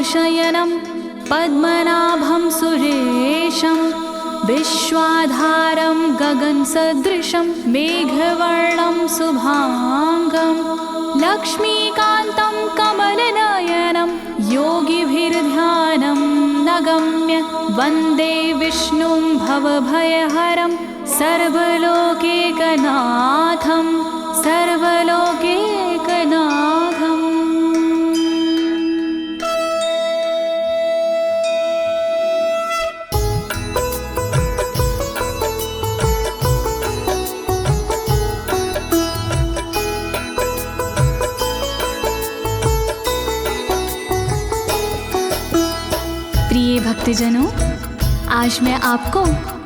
शयनं पद्मनाभं सुरेशं विश्वाधारं गगनसदृशं मेघवर्णं शुभांगं लक्ष्मीकान्तं कमलनयनं योगिभिर्ध्यानं नगम्य वन्दे विष्णुं भवभयहरं सर्वलोकैकनाथं सर्वलोकैकनाथम्। प्रिय भक्तजनों, आज मैं आपको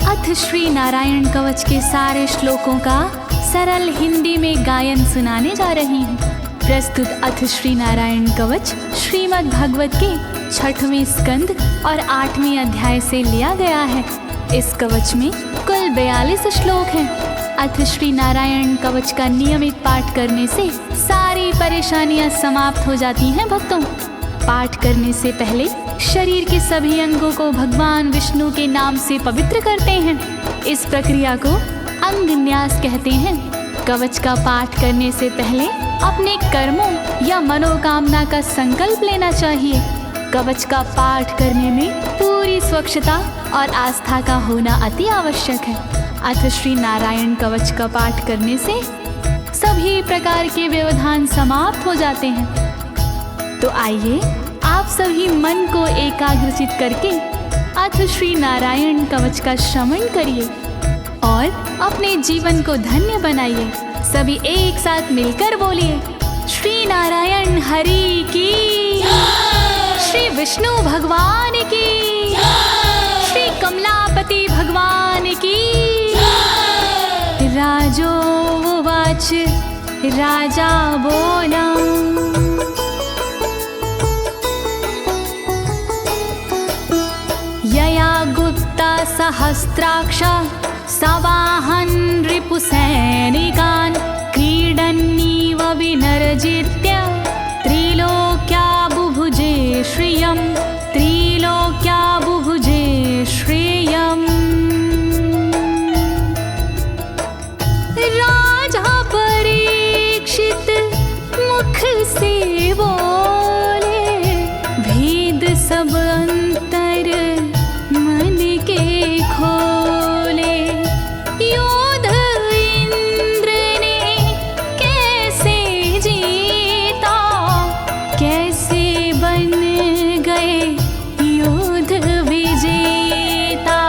अथ श्री नारायण कवच के सारे श्लोकों का सरल हिंदी में गायन सुनाने जा रही हूँ। प्रस्तुत अथ श्री नारायण कवच श्रीमद् भागवत के 6वें स्कंद और 8वें अध्याय से लिया गया है। इस कवच में कुल 42 श्लोक हैं। अथ श्री नारायण कवच का नियमित पाठ करने से सारी परेशानियां समाप्त हो जाती हैं। भक्तों, पाठ करने से पहले शरीर के सभी अंगों को भगवान विष्णु के नाम से पवित्र करते हैं। इस प्रक्रिया को अंग न्यास कहते हैं। कवच का पाठ करने से पहले अपने कर्मों या मनोकामना का संकल्प लेना चाहिए। कवच का पाठ करने में पूरी स्वच्छता और आस्था का होना अति आवश्यक है। अथ श्री नारायण कवच का पाठ करने से सभी प्रकार के व्यवधान समाप्त हो जाते हैं। तो आइए आप सभी मन को एकाग्रचित करके अथ श्री नारायण कवच का श्रवण करिए और अपने जीवन को धन्य बनाइए। सभी एक साथ मिलकर बोलिए, श्री नारायण हरि की, श्री विष्णु भगवान की, श्री कमलापति भगवान की। राजोवाच, राजा बोला, यया गुप्ता सहस्राक्ष सवाहन रिपुसैनिकान् क्रीडन्नीव विनर्जित्य त्रिलोक्या बुभुजे श्रियं, त्रिलोक्या बुभुजे श्रियम्। राजा परीक्षित मुख से बोले, भेद सब अंतर मन के खोले। योद्ध इंद्र ने कैसे जीता, कैसे बन गए योद्ध विजेता।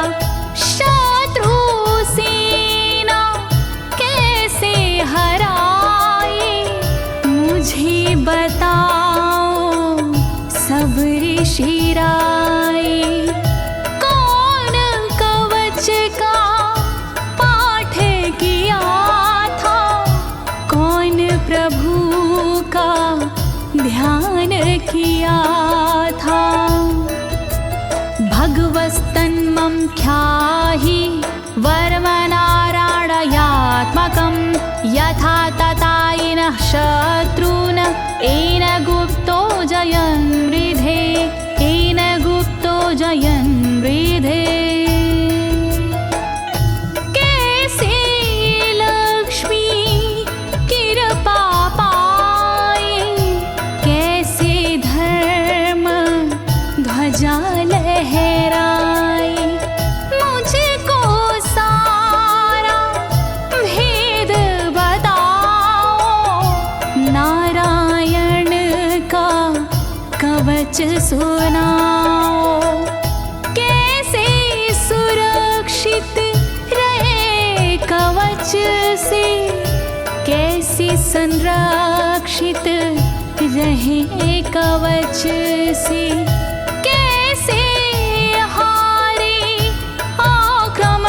शत्रु सेना कैसे हराए, मुझे बताओ सब ऋषि राय। कौन कवच का पाठ किया था, कौन प्रभु का ध्यान किया था। भगवस्तन्मं ख्याहि वर्मनारायणात्मकं यथा तथा येन शत्रून् येन गुप्तो जयन् मृधे, येन गुप्तो जयन् मृधे। कैसे लक्ष्मी कृपा पाए, कैसे धर्म ध्वजा लहराए। मुझको सारा भेद बताओ, नारायण का कवच सुनाओ। कैसे सुरक्षित रहे कवच से, कैसे संरक्षित रहे कवच से। कैसे हारे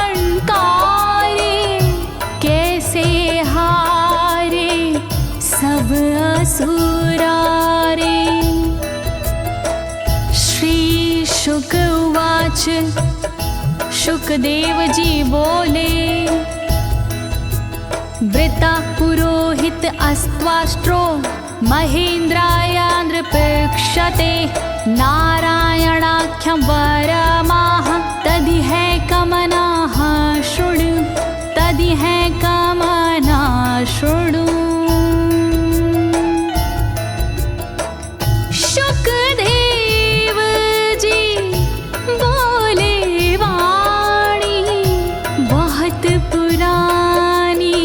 आक्रमणकारी, कैसे हारे सब असुरारे। श्री शुक उवाच, शुकदेव जी बोले, वृता पुरोहित अस्त्वाष्ट्रो महेन्द्राय नृपक्षते नारायणाख्यं वरमाह तदिह कमनाः शृणु तदिह कमना शृणु। शुकदेव जी बोले वाणी बहुत पुरानी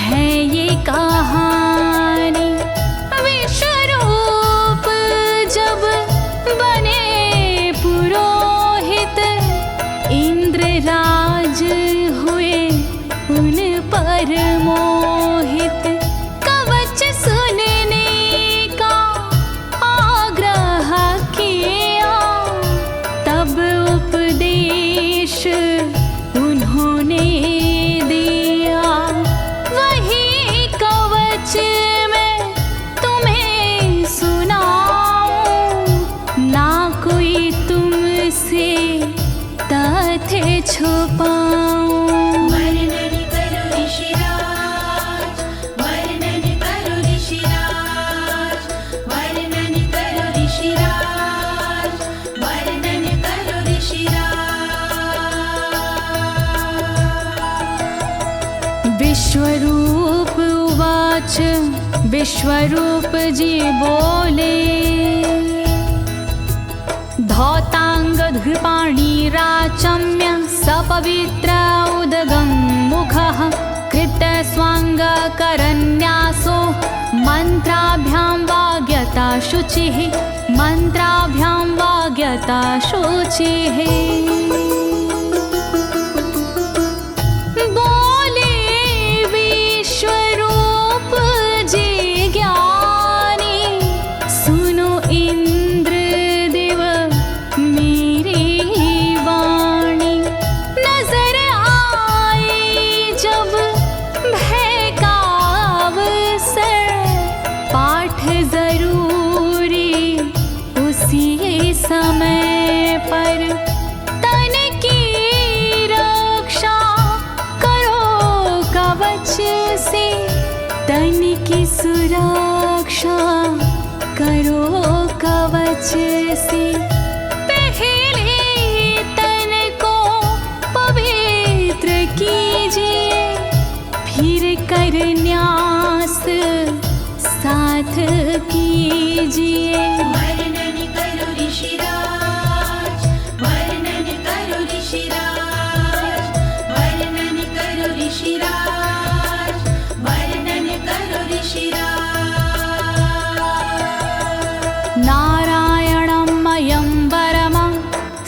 है ये कहानी। विश्वरूप जब बने पुरोहित इंद्रराज हुए उन पर मोहित। कवच सुनने का आग्रह किया तब उपदेश उन्होंने दिया। वही कवच मैं तुम्हें सुनाऊं ना कोई तुमसे तथ्य छुपाऊं। वर्णन करो ऋषिराज, वर्णन करो ऋषिराज, वर्णन करो ऋषिराज, वर्णन करो ऋषिराज। विश्वरूप उवाच विश्वरूप जी बोले। धौताङ्गधृपाणिराचम्य सपवित्र उदगं मुखः कृतस्वाङ्गकरन्यासो मन्त्राभ्यां वाग्यता शुचिः मन्त्राभ्यां वाग्यता शुचिः। बोले विश्वरूप जी ज्ञानी सुनो इंद्रदेव मेरी वाणी। नजर आई जब भय का अवसर पाठ जरूरी उसी समय पर। तन की रक्षा करो कवच से तन की सुरक्षा करो कवच से। पहले तन को पवित्र कीजिए फिर कर न्यास साथ कीजिए। वर्णन करो ऋषिराज, वर्णन करो ऋषिराज, वर्णन करो ऋषिराज, वर्णन करो ऋषिराज। नारायणं मयं वरमं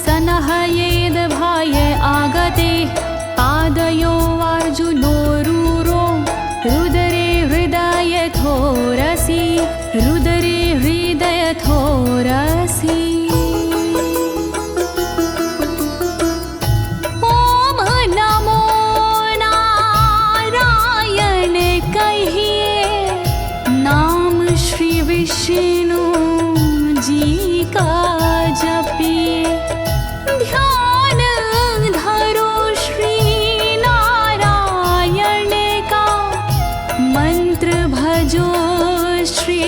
सनहयेद भाये आगते। पादयो अर्जुनोरूरो रुदरे हृदयथोरसि रुदरे हृदयथोरसि। ओम नमो नारायण कहिए नाम श्री विष्णु जी का जपिए। ध्यान धरो श्री नारायण का मंत्र भजो श्री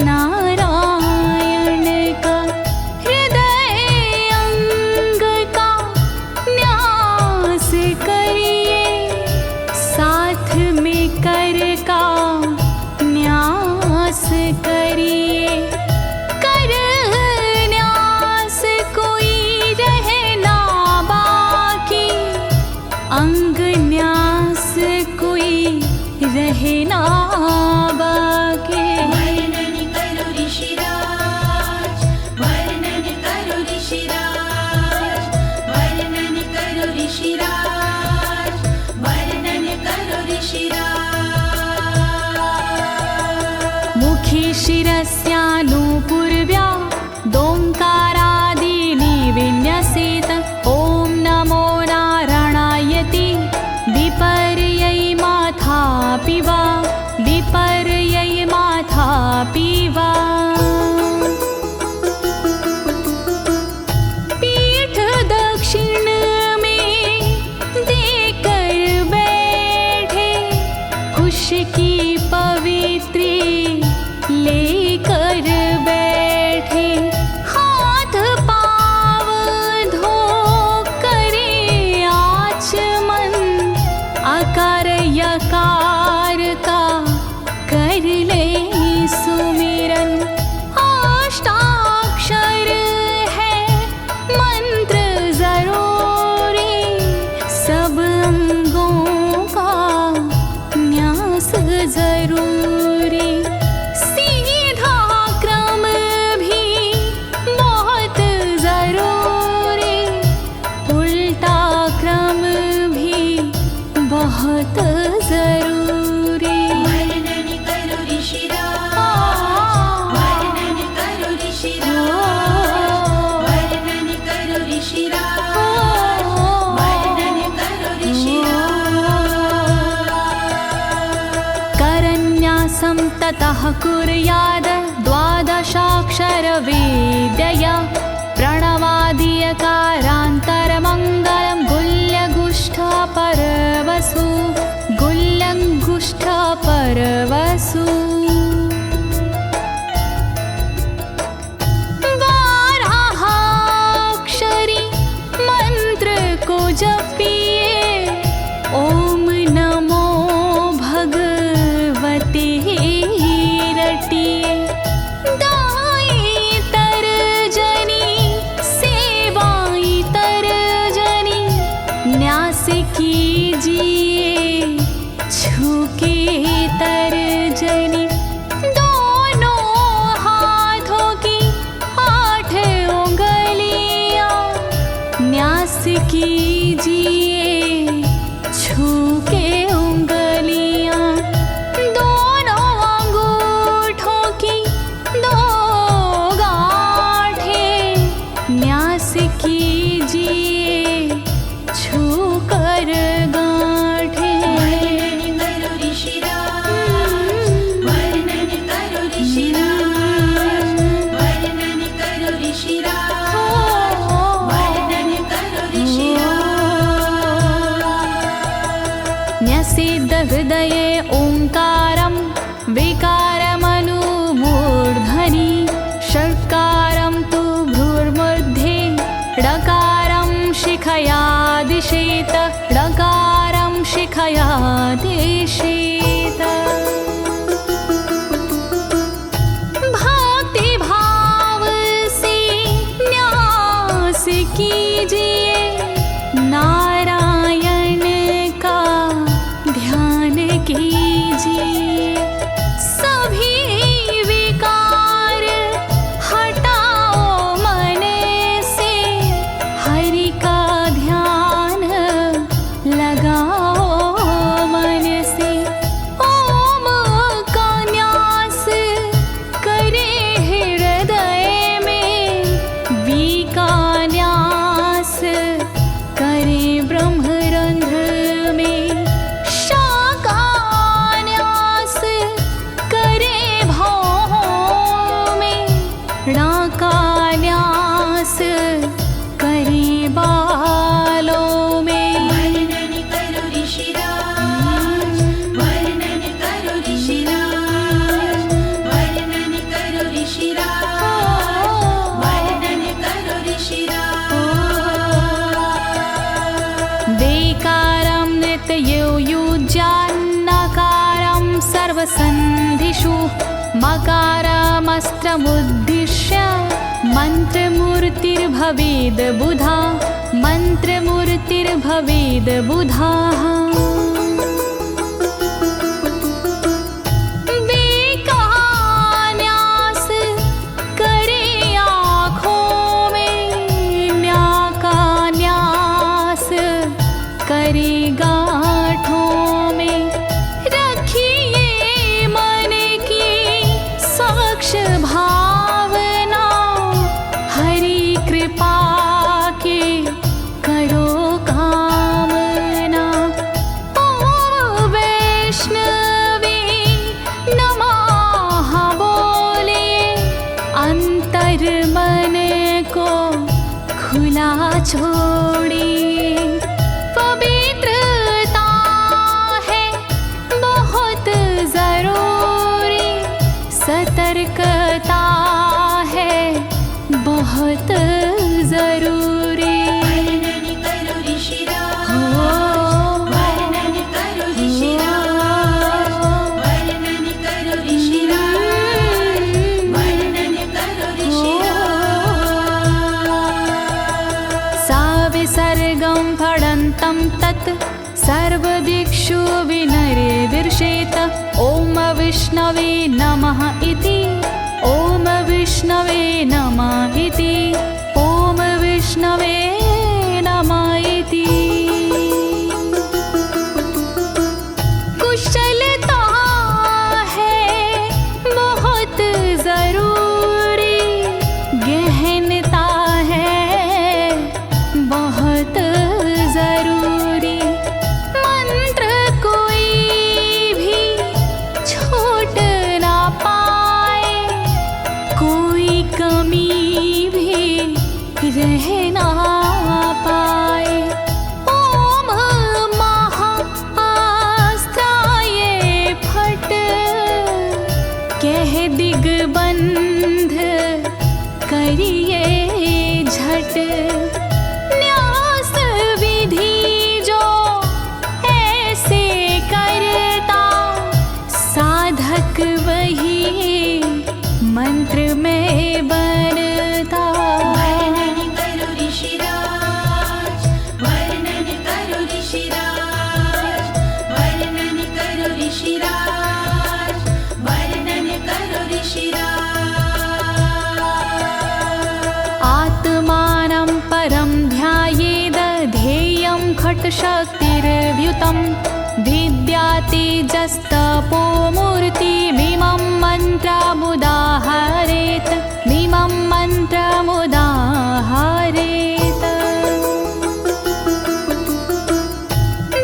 नारायण का। हृदय अंग का न्यास करिए साथ में कर का न्यास करिए। कर न्यास कोई रहना बाकी अंग न्यास कोई रहना बाकी। वर्णन करो ऋषिराज, वर्णन करो ऋषिराज, वर्णन करो ऋषिराज, वर्णन करो ऋषिराज। मुखी शिरस्यानुपूर्व्या दोङ्कारादीनि विन्यसेत। ॐ नमो नारायणेति विपर्यै माथापि वा विपर्यै माथापि वा। पीठ दक्षिण में देकर बैठे खुश की पवित्री लेकर बैठे। ततः कुर्याद द्वादशाक्षरविद्यया प्रणवादियकारान्तरमङ्गलं गुल्यगुष्ठपरवसु गुल्यगुष्ठपरवसु बारहाक्षरी मंत्र को जपिए ओम नमो भगवते रटिए दाई तरजनी सेवाई तरजनी न्यास कीजिए छूके तरजनी दोनों हाथों की 8 उंगलियां न्यास कीजिए छूके उंगलियां दोनों अंगूठों की 2 गांठें न्यास कीजिए छूकर गांठें। वर्णन करो ऋषिराज, वर्णन करो ऋषिराज, वर्णन करो ऋषिराज, वर्णन करो ऋषिराज। न्यसेद हृदये ओंकारं विकारमनुमूर्धनि षट्कारं तु भ्रूर्मध्ये ड़कारं शिखया दिशेत ड़कारं शिखया दिशेत। भक्ति भाव से न्यास कीजिए नारायण का ध्यान कीजिए सभी विकार हटाओ मन से हरि का ध्यान लगाओ मन से ओम का न्यास करे हृदय में वी का न्यास करे ब्रह्मरंध्र में शा का न्यास करे भौहों में णा का न्यास करे बालों में। वर्णन करो ऋषिराज, वर्णन करो ऋषिराज, वर्णन करो ऋषिराज, वर्णन करो ऋषिराज। देकारं नित्ययुज्यान्नकारं सर्वसन्धिषु मकारमस्त्रमुद्दिश्य मन्त्रमूर्तिर्भवेद् बुधा मन्त्रमूर्तिर्भवेद् बुधाः। न्यास करे आँखों में न्या का न्यास करे गांठों में रखिए मन की साक्ष भावना हरि कृपा के करो कामना। ओम वैष्णवे नमः बोले अंतर मन को खुला छोड़िए पवित्रता है बहुत जरूरी सतर्कता है बहुत जरूरी। वर्णन करो ऋषिराज, वर्णन करो ऋषिराज, वर्णन करो ऋषिराज, वर्णन करो ऋषिराज। सा विसर्गं फडन्तं तत् सर्वदिक्षु विनिर्दिशेत ओम विष्णवे नमः इति ओम विष्णवे नमः इति ओम विष्णवे नमः इति। कुशलता है बहुत जरूरी गहनता है बहुत जरूरी मंत्र कोई भी छोट ना कह ना पाए। ओम महाअस्त्राय फट, कह दिग्बंध करिए झट। न्यास विधि जो ऐसे करता, साधक वही मंत्र में बनता। वर्णन करो ऋषिराज, वर्णन करो ऋषिराज, वर्णन करो ऋषिराज, वर्णन करो ऋषिराज। आत्मानं परं ध्यायेद ध्येयं खट्शक्तिर्व्युतं। विद्या तेजस्तपो मूर्तिमिमं मन्त्रमुदाहरेत्, मिमं मन्त्रमुदाहरेत्।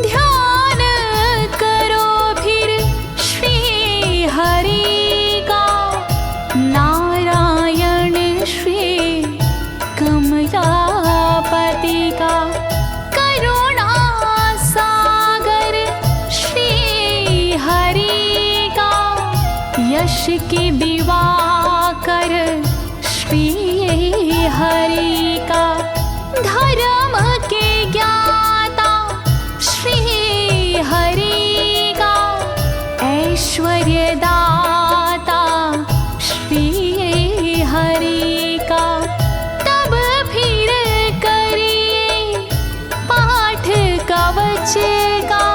ध्यान करो फिर श्री हरि का, नारायण श्री कमलापति का। करुणा सागर श्री हरि का, यश के दिवाकर श्री हरि का। धर्म के ज्ञाता श्री हरि का, ऐश्वर्य दाता श्री हरि का। तब फिर करिए पाठ कवच का,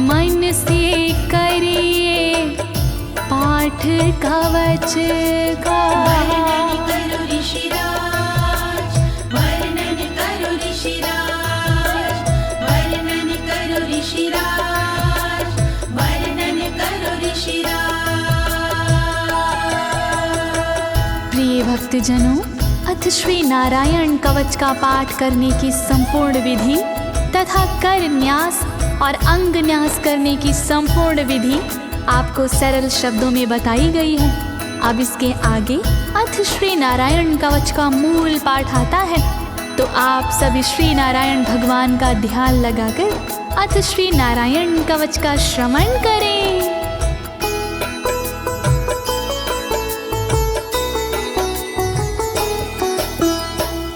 मन से करिए पाठ कवच का। वर्णन करो ऋषिराज, वर्णन करो ऋषिराज, वर्णन करो ऋषिराज, वर्णन करो ऋषिराज। प्रिय भक्तजनों, अथ श्री नारायण कवच का पाठ करने की संपूर्ण विधि तथा कर न्यास और अंग न्यास करने की संपूर्ण विधि आपको सरल शब्दों में बताई गई है। अब इसके आगे अथ श्री नारायण कवच का मूल पाठ आता है, तो आप सभी श्री नारायण भगवान का ध्यान लगाकर अथ श्री नारायण कवच का श्रवण करें।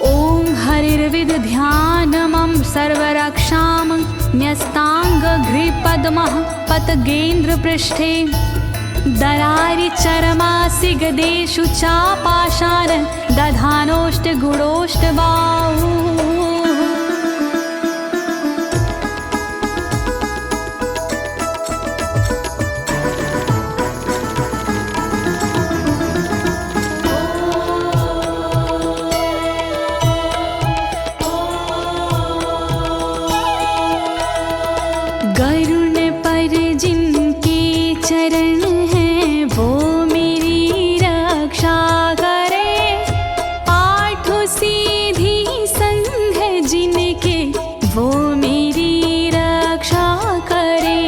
ओम हरिर्विद ध्यानमं सर्वरक्षां न्यस्ताङ्घ्रिपद्मः पतगेन्द्र पृष्ठे। दरारि चरमासि गदेषु चापाशान दधानोष्टगुणोष्टबाहु। गरुण पर जिनके चरण हैं, वो मेरी रक्षा करे। आठ सीधी संग जिनके, वो मेरी रक्षा करे।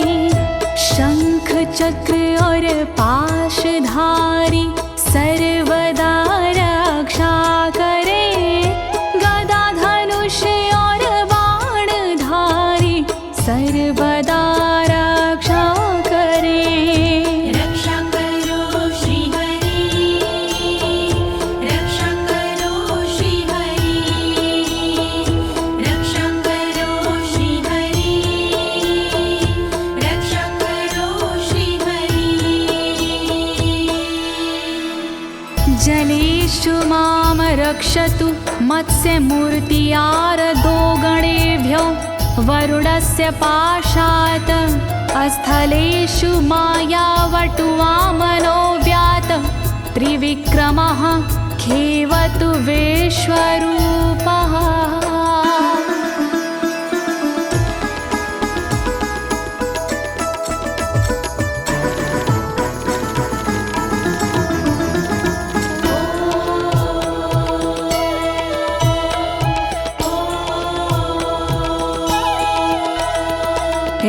शंख चक्र और पाशधारी सर्वदा रक्षा करे। गदा धनुष और बाणधारी सर्वदा रक्षा करे। रक्षा करो श्री हरि, रक्षा करो श्री हरि, रक्षा करो श्री हरि, रक्षा करो श्री हरि। जलेषु मां रक्षतु मत्स्यमूर्तियारदो गणेभ्यो। वरुणस्य पाशात् स्थलेषु मायावटुवामनो व्यात। त्रिविक्रमः खेवतु विश्वरूपः।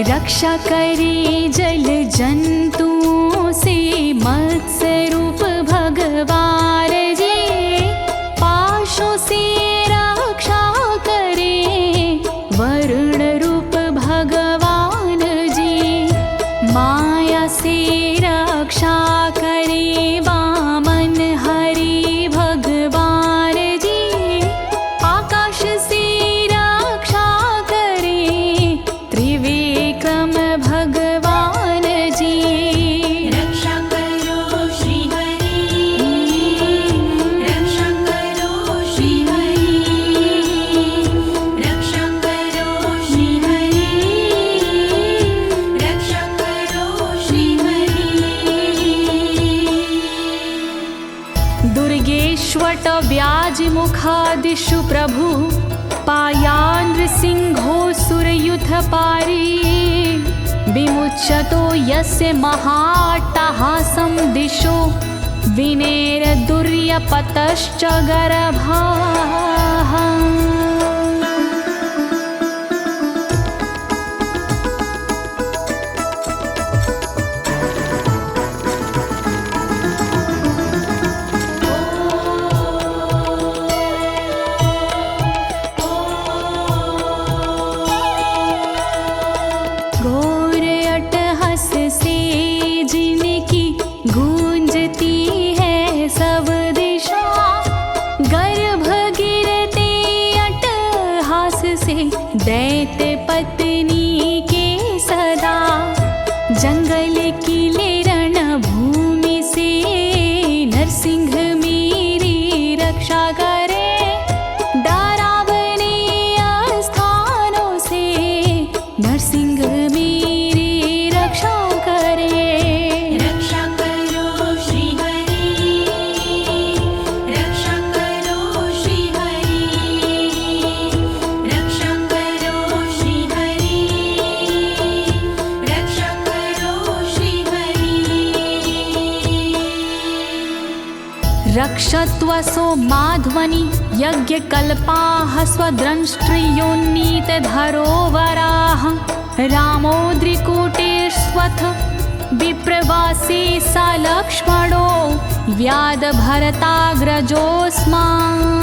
रक्षा करे जल जंतुओं से मत्स्य रूप भगवान जी। पाशों से दिशु प्रभु पायानृसिंहोऽसुरयुथपारी विमुच्यतो यस्य महाट्टहासं दिशो विनेरदुर्यपतश्च गर्भाः। दैत्य पत्नी के सदा जंगल किले रणभूमि से नरसिंह मेरी रक्षा करे। डरावने स्थानों से नरसिंह मेरी रक्षा करे। रक्षा करो श्री हरि, रक्षा करो श्री हरि, रक्षा करो श्री हरि, रक्षा करो श्री हरि। रक्षत्वसो माध्वनि यज्ञकल्पाः स्वद्रंष्ट्रियोन्नीतधरोवराः रामोद्रिकूटेष्वथ विप्रवासी स लक्ष्मणो व्याधभरताग्रजोऽस्मान्।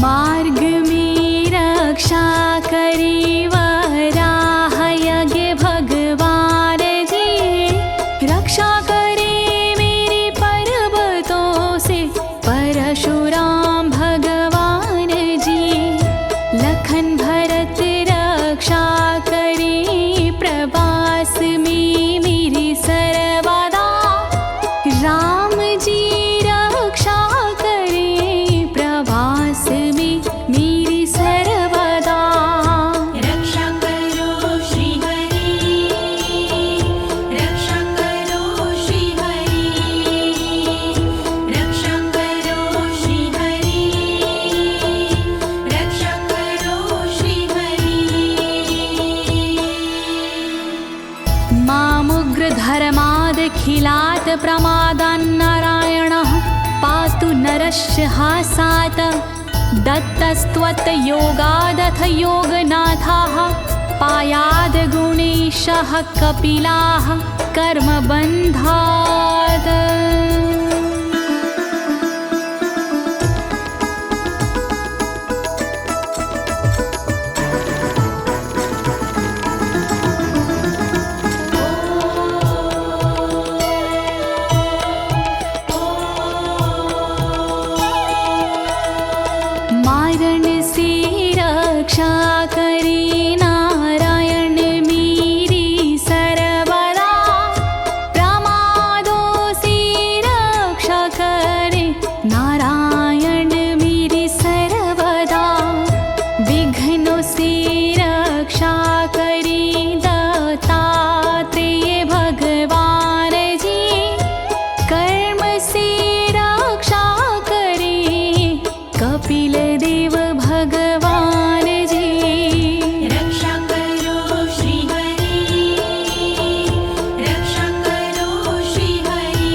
मार्ग में रक्षा करी वराह यज्ञ भगवान जी, रक्षा करे मेरे पर्वतों से परशुराम भगवान जी। लखन भरत रक्षा करे प्रवास में मेरी सर्वदा, राम जी रक्षा करे प्रवास में मेरी सर्वदा। रक्षा करो श्री हरि, रक्षा करो श्री हरि, रक्षा करो श्री हरि, रक्षा करो श्री हरि। मामुग्रधर्मादखिलात् प्रमादान्नारायणः पातु नरस्य हासात्। दत्तस्त्वत्योगादथ योगनाथाः पायाद् गुणेशः कपिलाः कर्मबन्धात्। मारण से रक्षा करे नारायण मेरी सर्वदा, प्रमादों से रक्षा करे नारायण मेरी सर्वदा। विघ्नों से रक्षा करे दत्तात्रेय भगवान जी, कर्म से रक्षा करे कपिल देव भगवान जी। रक्षा करो श्री हरि, रक्षा करो श्री हरि,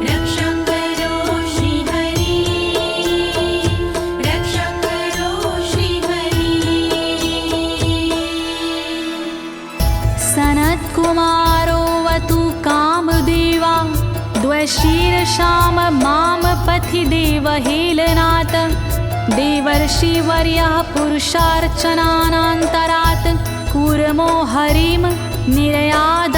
रक्षा करो श्री हरि, रक्षा करो श्री हरि। सनत्कुमारोऽवतु कामदेवा द्वशीर्षाम माम पथि देवहेलनात्। देवर्षिवर्यः पुरुषार्चनानन्तरात् कूर्मो हरिं निर्यादशिक्षात्।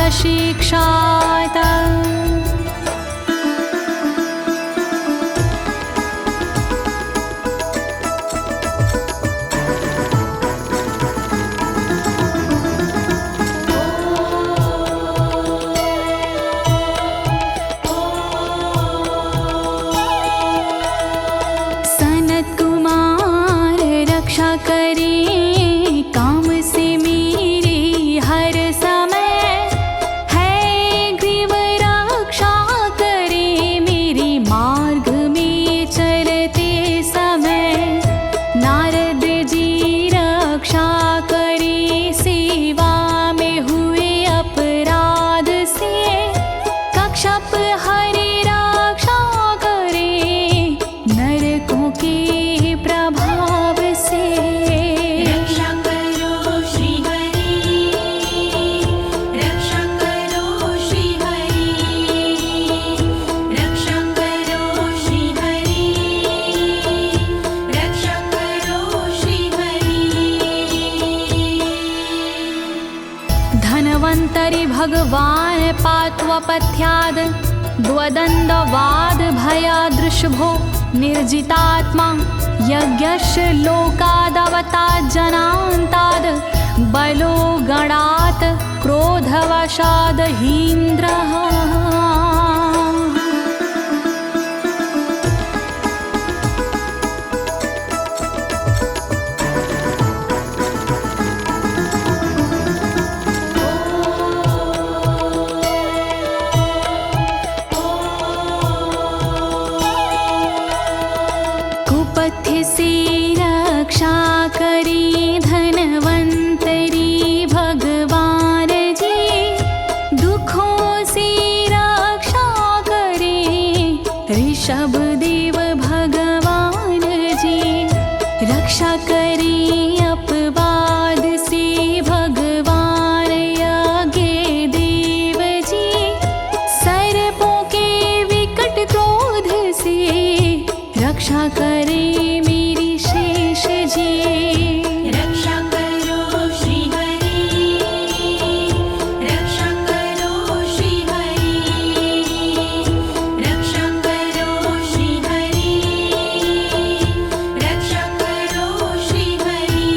भगवान् पात्वपथ्याद् द्वदण्डवाद भयादृशभो निर्जितात्मा यज्ञस्य लोकादवतात् जनान्ताद् बलो गणात् क्रोधवशाद् हीन्द्रः। कुपथ्य से रक्षा करी धनवंतरी भगवान जी, दुखों से रक्षा करे ऋषभ देव भगवान जी। रक्षा करी अपवाद से भगवान यज्ञ देव जी, सर्पों के विकट क्रोध से रक्षा करे मेरी शेष जी। रक्षा करो श्री हरि, रक्षा करो श्री हरि, रक्षा करो श्री हरि, रक्षा करो श्री हरि।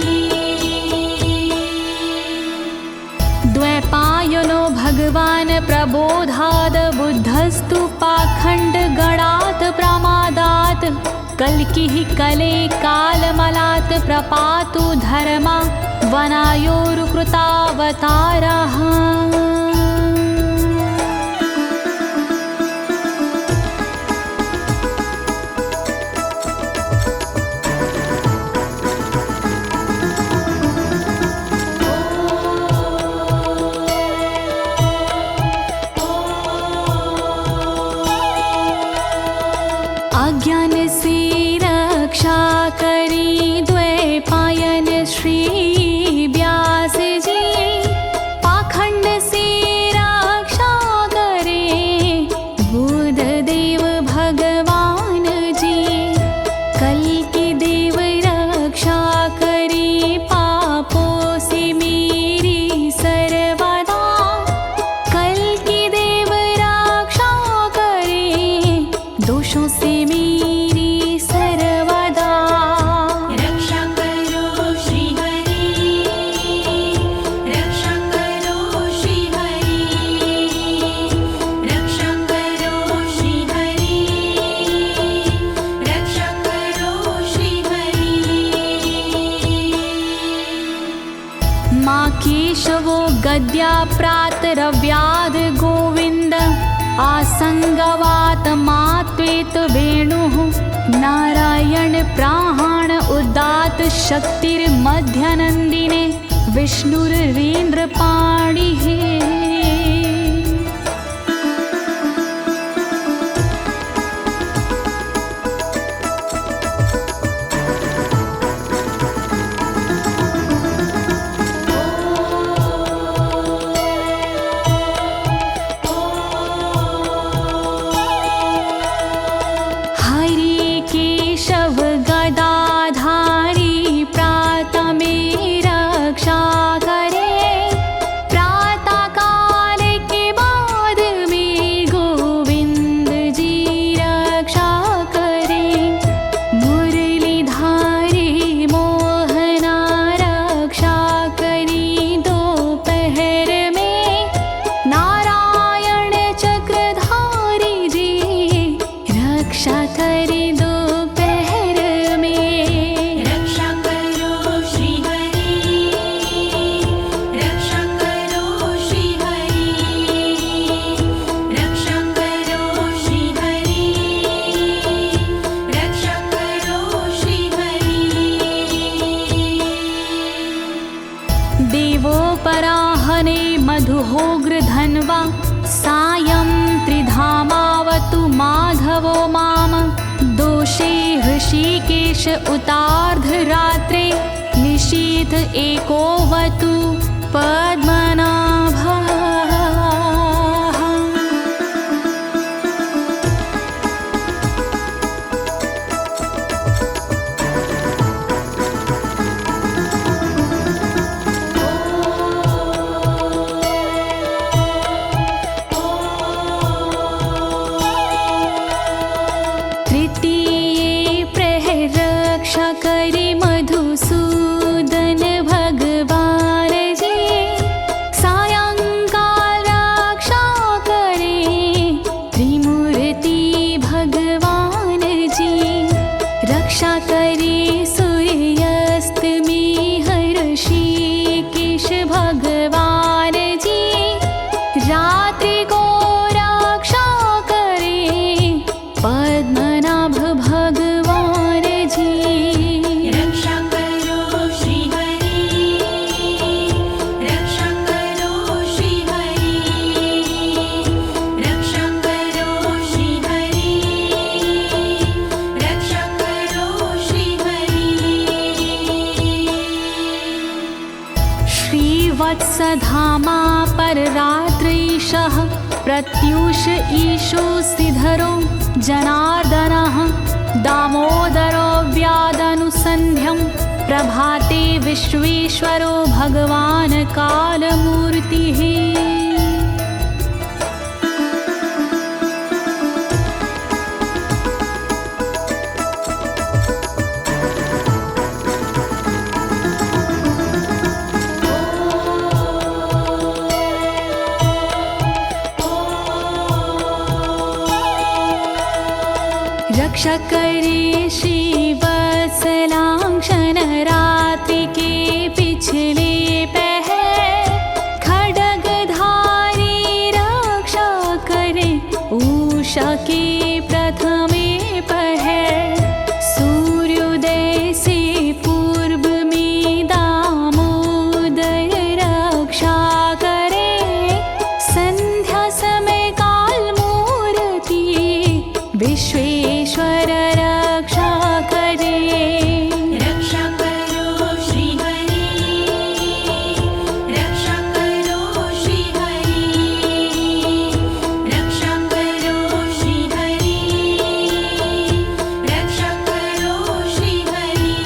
द्वैपायनो भगवान् प्रबोधाद् बुद्धस्तु पाखण्ड गणात् प्रमादात् कल्किः कले कालमलात् प्रपातु धर्मा वनायोरुकृतावतारः। अज्ञान से रक्षा करी द्वैपायन श्री व्यास जी, पाखंड से रक्षा करे बुध देव भगवान जी। कल्कि देव रक्षा करी पापों से मेरी सर्वदा, कल्कि देव रक्षा करे दोषों से मेरी सर्वदा। रक्षा करो श्री हरि, रक्षा करो श्री हरि, रक्षा करो श्री हरि, रक्षा करो श्री हरि। माँ केशवो गद्या प्रातरव्याद गोविन्द, आसंगवात मात्वेत वेणुः नारायण प्राण उदात शक्तिर्मध्यनन्दिने विष्णुरेन्द्रपाणिः। हरि केशव गदाधारी प्रातमे रक्षा करे, प्रातः काल के बाद में गोविंद जी रक्षा करे। मुरलीधारी मोहना रक्षा करी दोपहर में, नारायण चक्रधारी जी रक्षा करे दोपहर में। रक्षा करो श्री हरि, रक्षा करो श्री हरि, रक्षा करो श्री हरि, रक्षा करो श्री हरि। देवोपराहने मधुहोग्र धन्वा, सायं त्रिधामावतु माधवो माम। दोषे ऋषिकेश उतार्धरात्रे, निशीथ एकोवतु पद्मनाभः। धामा पर रात्रीशः प्रत्यूष ईशो सिधरो जनार्दनः दामोदरो व्यादनुसन्ध्यं प्रभाते विश्वेश्वरो भगवान् कालमूर्तिः। रक्षा करे श्रीवत्सलांक्षण रात्रि के पिछले पहर खड्गधारी रक्षा करे उषा के प्रथमे पहर सूर्योदय से पूर्व में दामोदर रक्षा करे संध्या समय काल मूर्ति विश्वेश्वर रक्षा करे। रक्षा करो श्री हरि, रक्षा करो श्री हरि, रक्षा करो श्री हरि, रक्षा करो श्री हरि।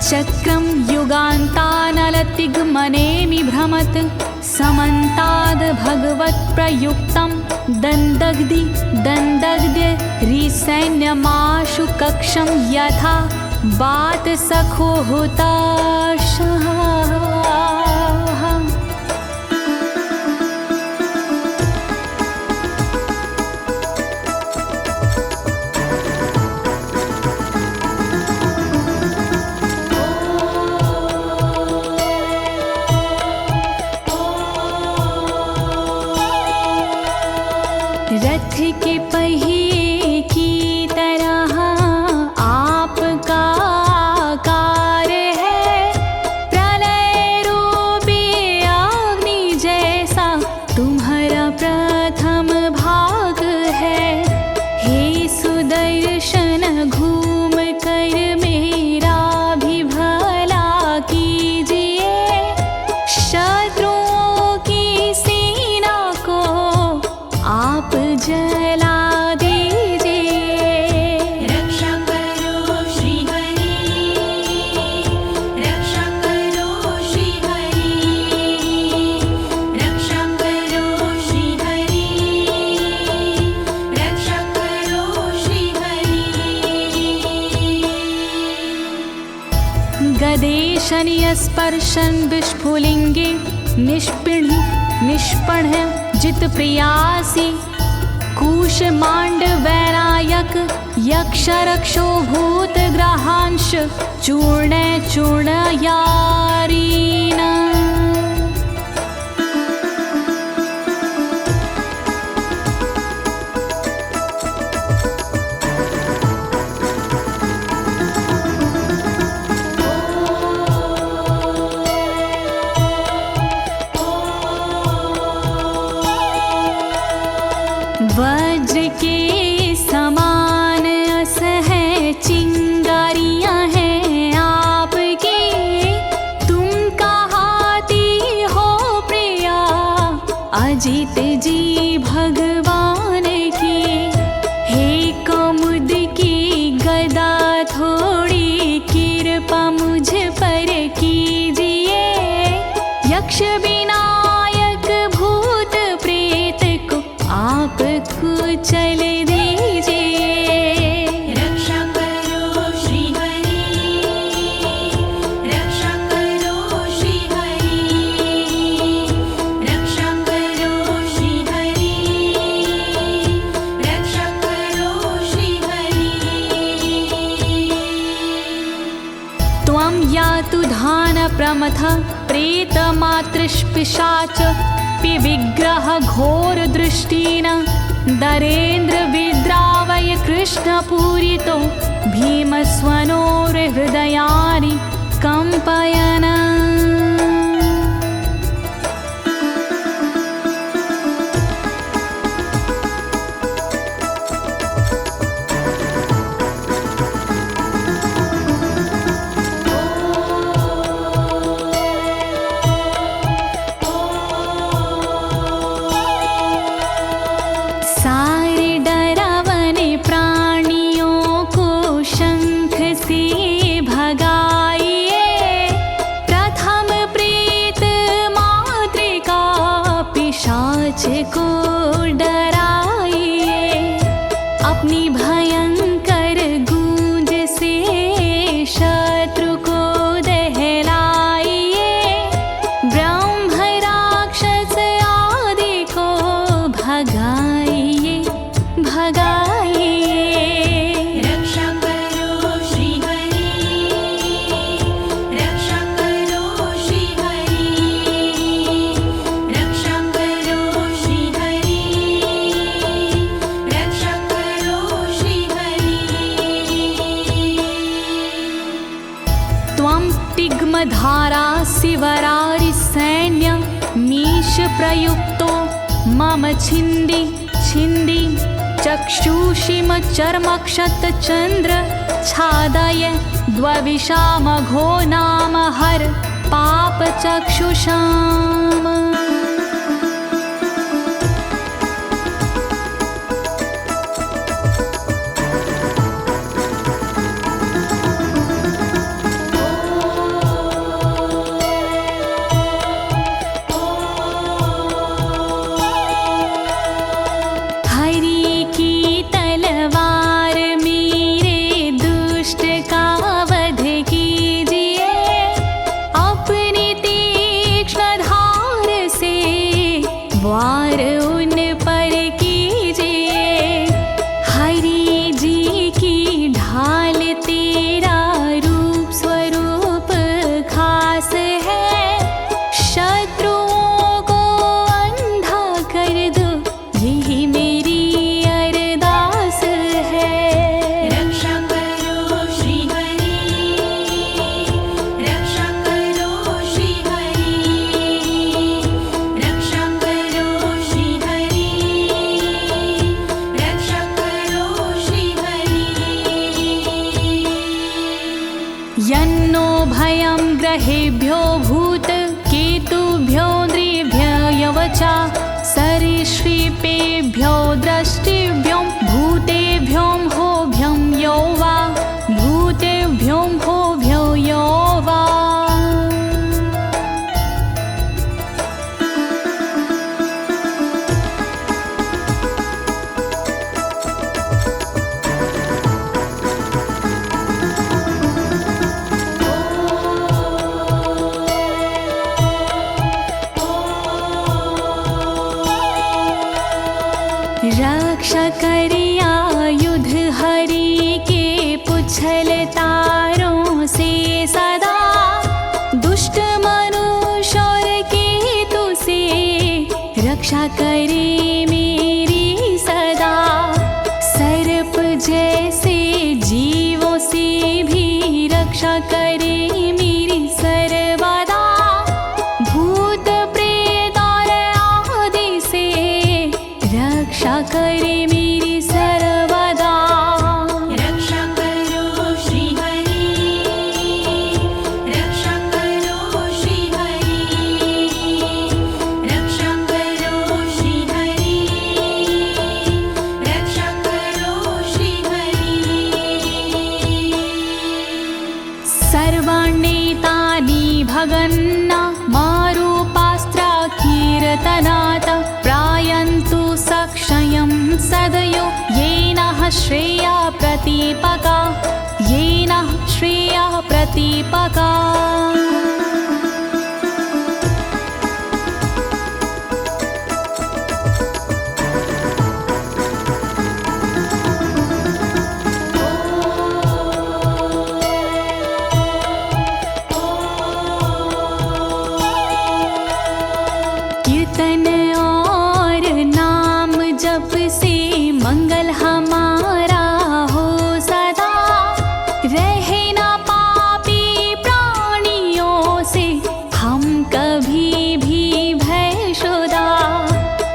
चक्रं युगान्तानलतिग्मनेमि भ्रमत् समन्ताद् भगवत्प्रयुक्तं दन्दग्ध्य रिसैन्यमाशु कक्षं यथा वातसखो हुताशः। रथ के पहिए की तरह आपका आकार है, प्रलय रूपी अग्नि जैसा तुम्हारा प्रथम भाग है। हे सुदर्शन घूम कर मेरा भी भला कीजिए, शत्रुओं की सेना को आप जला दीजिए। रक्षा करो श्री हरि, रक्षा करो श्री हरि, रक्षा करो श्री हरि, रक्षा करो श्री हरि। गदेशनीय स्पर्शन विस्फुलिंगे निष्पण जित प्रियासी कुश मांड वैरायक यक्ष रक्षो भूत ग्रहांश चूर्ण यारीना। वज्र के समान असह चिंगारियां हैं आपकी, तुम कहाती हो प्रिया अजित जी भगवान की। हे कमुद की गदा थोड़ी कृपा मुझ पर कीजिए, यक्ष विनायक भूत प्रेत को आप कुचल दीजिए। रक्षा करो श्री हरि, रक्षा करो श्री हरि, रक्षा करो श्री हरि, रक्षा करो श्री हरि। त्वं यातु धान प्रमथ प्रेत मातृपिशाच विग्रह घोर दृष्टिन दरेन्द्र विद्रावय कृष्ण पूरितो भीमस्वनोर हृदयानि कंपयन। भगाइए भगाइए। रक्षा करो श्री हरि, रक्षा करो श्री हरि, रक्षा करो श्री हरि, रक्षा करो श्री हरि। त्वं तिग्मधारा शिवरारि सैन्य मीश प्रयुक्तो मम छिन्दी छिन्दी चक्षुषीम चर्मक्षतचन्द्र छादय द्वविषामघो नाम हर पापचक्षुषाम्। वार उन पर कीजिए, हरि जी की ढाल तेरा रूप स्वरूप खास है, शत्रुओं को अंधा कर दो यही मेरी अरदास है। रक्षा करो श्री हरि, रक्षा करो श्री हरि, रक्षा करो श्री हरि, रक्षा करो श्री हरि। यन्नो भयं ग्रहेभ्यो भूत केतुभ्यो नृभ्ययवचा सरीसृपेभ्यो दृष्टिभ्यो भूतेभ्यो होभ्यं यो वा भूतेभ्यो होभ्यो यो वा। रक्षा करिया युद्ध हरि के पुछल तारों से सदा, दुष्ट मनुष्य और केतु से रक्षा करे मेरी सदा। सर्प जैसे जीवों से भी रक्षा करे मेरी सर्वदा, भूत प्रेत और आदि से रक्षा करे मेरी सर्वदा। रक्षा करो श्री हरि, रक्षा करो श्री हरि, रक्षा करो श्री हरि, रक्षा करो श्री हरि। सर्वाण्येतानि भगन्ना मारूपास्त्रा कीर्तनात् प्रायन्तु सक्षयं सदयो येन श्रेया प्रतीपका, येन श्रेया प्रतीपका। कीर्तन और नाम जप से मंगल हमारा हो सदा, रहे ना पापी प्राणियों से हम कभी भी भयशुदा।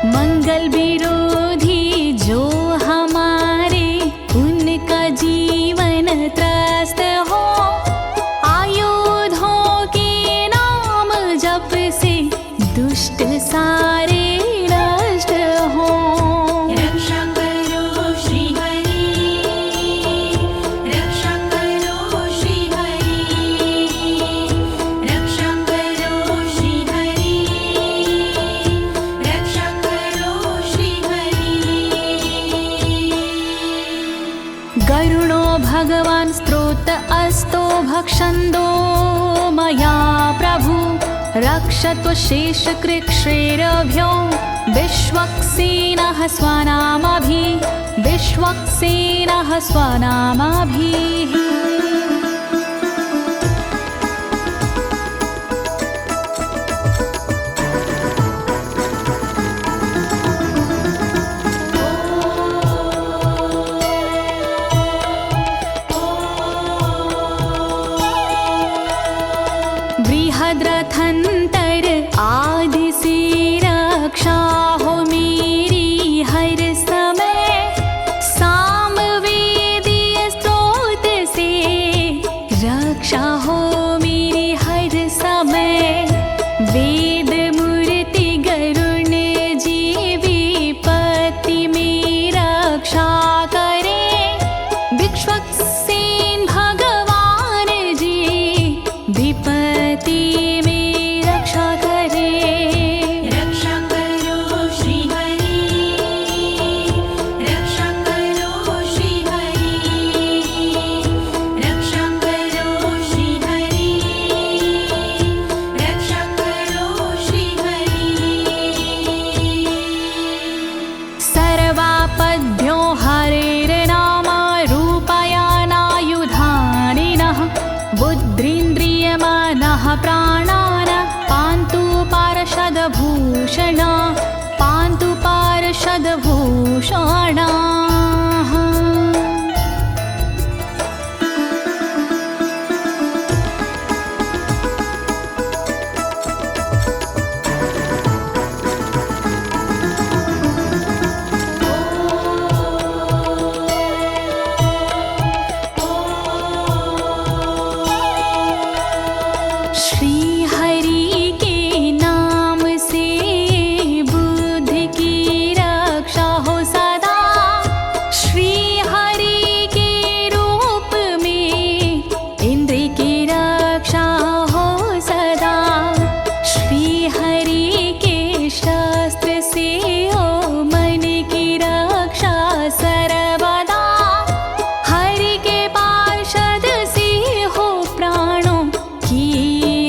मंगल विरोधी जो हमारे उनका जीवन त्रस्त हो, आयुधों के नाम जप से दुष्ट सारे नष्ट हो। रक्षा करो श्री हरि, रक्षा करो श्री हरि, रक्षा करो श्री हरि, रक्षा करो श्री हरि। गरुणो भगवान् स्तोत्र अस्तो भक्षन्दो मया प्रभु, रक्षत्व शेषकृच्छ्रेरभ्यो विश्वक्सेनः स्वनामभिः बृहद्रथंतर आदि से रक्षा हो मेरी हर समय, सामवेदीय स्रोत से रक्षा हो मेरी हर समय। वेद मूर्ति गरुण जी विपत्ति में रक्षा करे, विश्वक्सेन भगवान जी विपत्ति में रक्षा करे। रक्षा करो श्री हरि, रक्षा करो श्री हरि, रक्षा करो श्री हरि, रक्षा करो श्री हरि। सर्वापद्भ्यो हरेर्नाम रूपयानायुधानिनः, बुद्धिन्द्रियमनः प्राणान् पान्तु पार्षदभूषण, पान्तु पार्षदभूषणाः। श्री हरि के नाम से बुद्धि की रक्षा हो सदा, श्री हरि के रूप में इंद्रिय की रक्षा हो सदा, श्री हरि के शस्त्र से हो मन की रक्षा सर्वदा, हरि के पार्षद से हो प्राणों की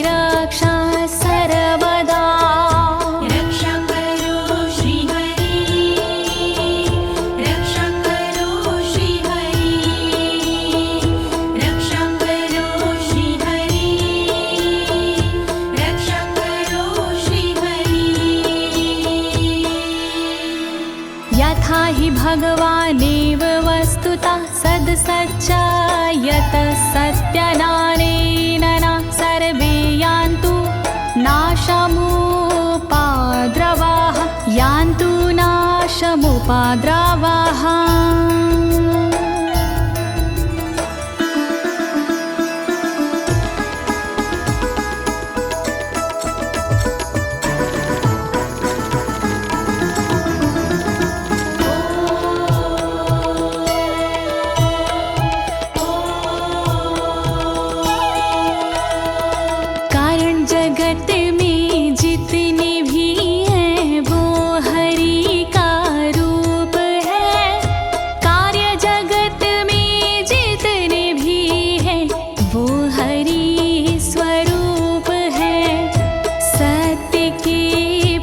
रक्षा सर्वदा। रक्षा करो श्री हरि, रक्षा करो श्री हरि, रक्षा करो श्री हरि, रक्षा करो श्री हरि। यथा हि भगवानेव वस्तुतः सद्सच्चायतः सत्यनानेन न सर्वे यान्तु नाशमुपाद्रवाः, यान्तु नाशमुपाद्रवाः। कारण जगत में जितने भी हैं वो हरि का रूप है, कार्य जगत में जितने भी हैं वो हरि स्वरूप है। सत्य के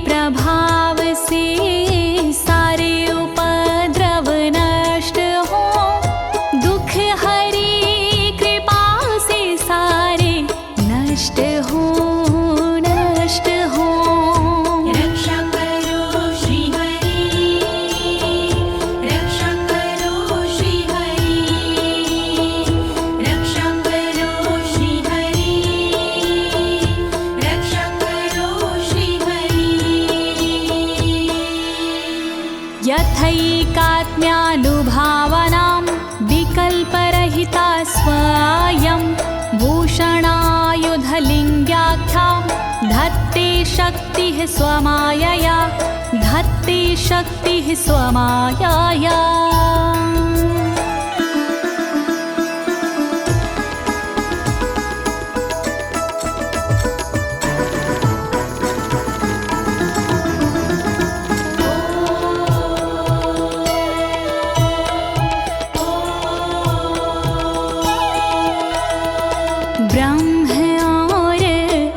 प्रभाव से सारे उपद्रव नष्ट हो, दुख हरि कृपा से सारे नष्ट हो, नष्ट हो। रक्षा करो श्री हरि, रक्षा करो श्री हरि, रक्षा करो श्री हरि, रक्षा करो श्री हरि। यथैकात्म्यानुभावनां विकल्परहिता स्वयं भूषणायुधलिङ्ग्याख्या, धत्ते शक्तिः स्वमायया, धत्ते शक्तिः स्वमायया। ब्रह्म और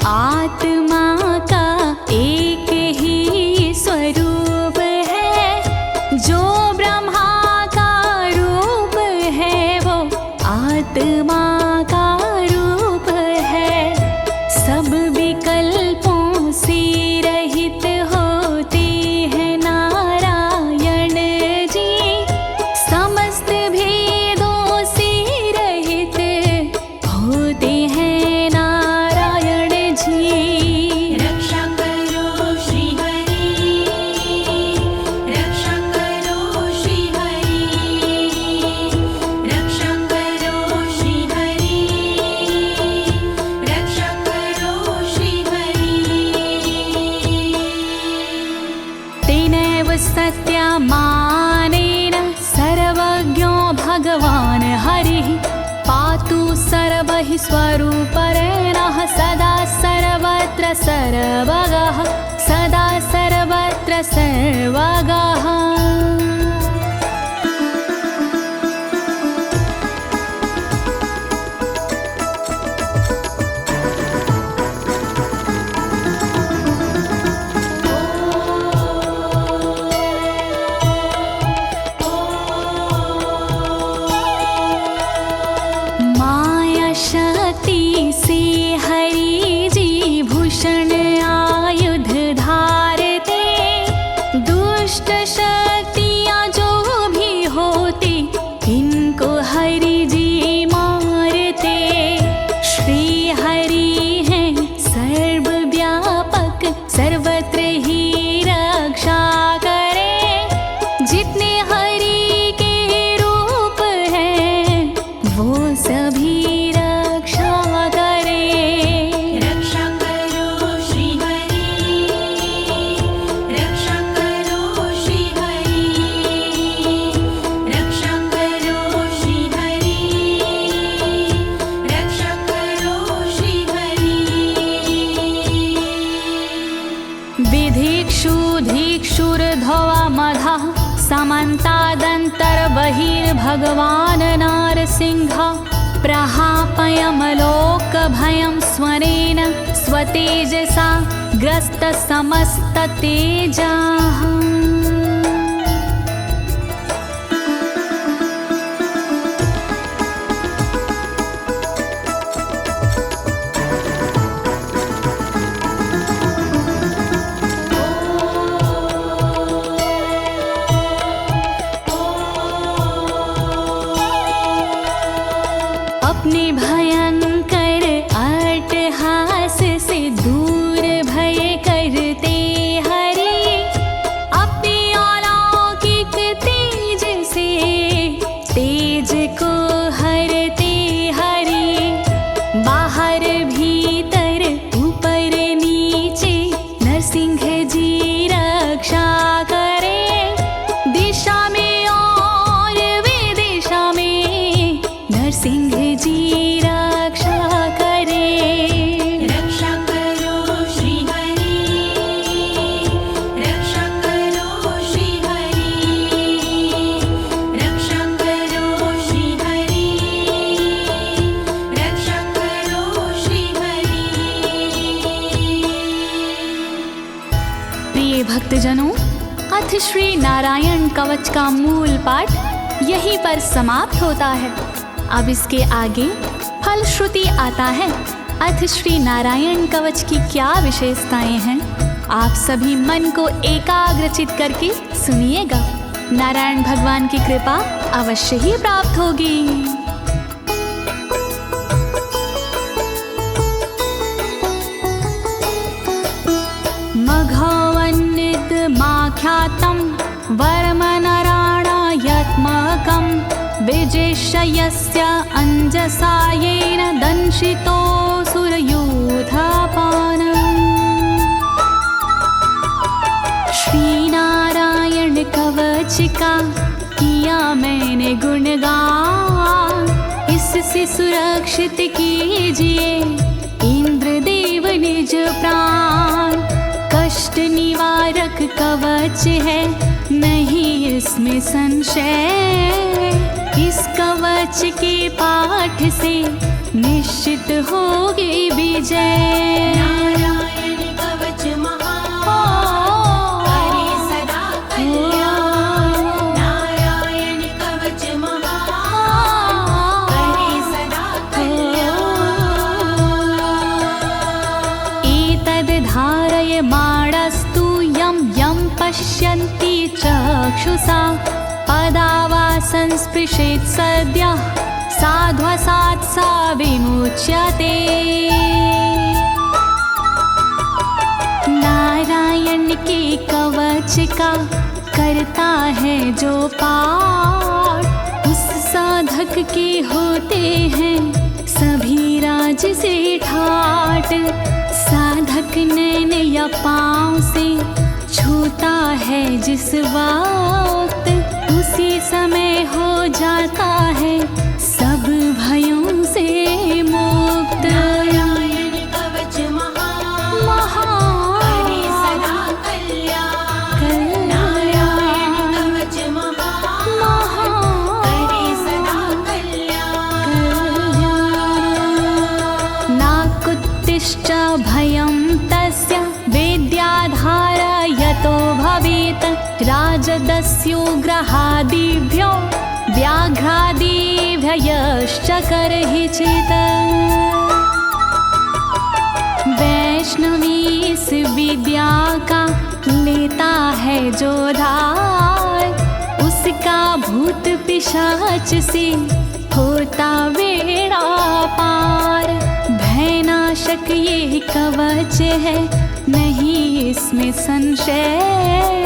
आत्मा का एक ही स्वरूप हि स्वरूपरेणः सदा सर्वत्र सर्वगः सदा सर्वत्र सर्वगः। समन्तादन्तर्बहिर्भगवान् नारसिंहः प्रहापयमलोकभयं स्वरेण स्वतेजसा ग्रस्तसमस्ततेजाः। अपने भयंकर अट्टहास से दूर भय करते हरि अपने अलौकिक तेज से तेज को हरते हरि बाहर भीतर ऊपर नीचे नरसिंह जी रक्षा करे दिशा में और विदिशा में नरसिंह जी रक्षा करे। रक्षा करो श्री हरि रक्षा करो श्री हरि रक्षा करो श्री हरि रक्षा करो श्री हरि। प्रिय भक्तजनों, अथ श्री नारायण कवच का मूल पाठ यहीं पर समाप्त होता है। अब इसके आगे फलश्रुति आता है। अथ श्री नारायण कवच की क्या विशेषताएं हैं, आप सभी मन को एकाग्रचित करके सुनिएगा। नारायण भगवान की कृपा अवश्य ही प्राप्त होगी। मघवन्नित माख्यातं वर्मनराणायत्मकं विजेशयस्य अंजसायेन दंशितोऽसुरयूथपानम्। श्री नारायण कवच का किया मैंने गुणगान, इससे सुरक्षित कीजिए इंद्रदेव निज प्राण। कष्ट निवारक कवच है नहीं इसमें संशय, इस कवच के पाठ से निश्चित होगी विजय। नारायण कवच महान करे सदा कल्याण नारायण कवच महान करे सदा कल्याण। एतद् धारय माणस्तु यं यं पश्यन्ति चक्षुषा पदावा संस्पृशेत् सद्यः साध्वसात् सा विमुच्यते। नारायण के कवच का करता है जो पाठ, उस साधक के होते हैं सभी राज से ठाट। साधक नैन या पाँव से छूता है जिस वक्त, उसी समय हो जाता है सब भयों से मुक्त। मत्स्योग्रहादिभ्यो व्याघ्रादिभ्यश्च करहिचित्। वैष्णवी इस विद्या का लेता है जो धार, उसका भूत पिशाच से होता बेड़ा पार। भयनाशक ये कवच है, नहीं इसमें संशय,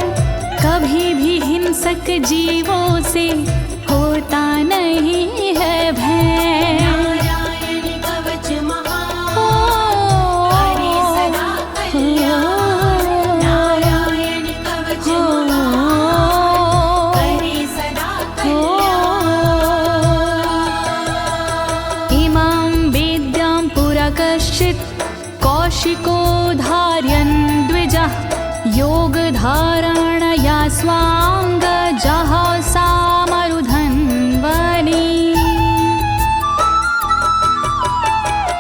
कभी भी हिंसक जीवों से होता नहीं है भय। नारायण कवच महान, करे सदा कल्याण। नारायण कवच महान, करे सदा कल्याण। इमां विद्यां पुरा कश्चित् कौशिको धारयन् द्विजः, योगधारणया स्वांग जहसा मरुधन्वने।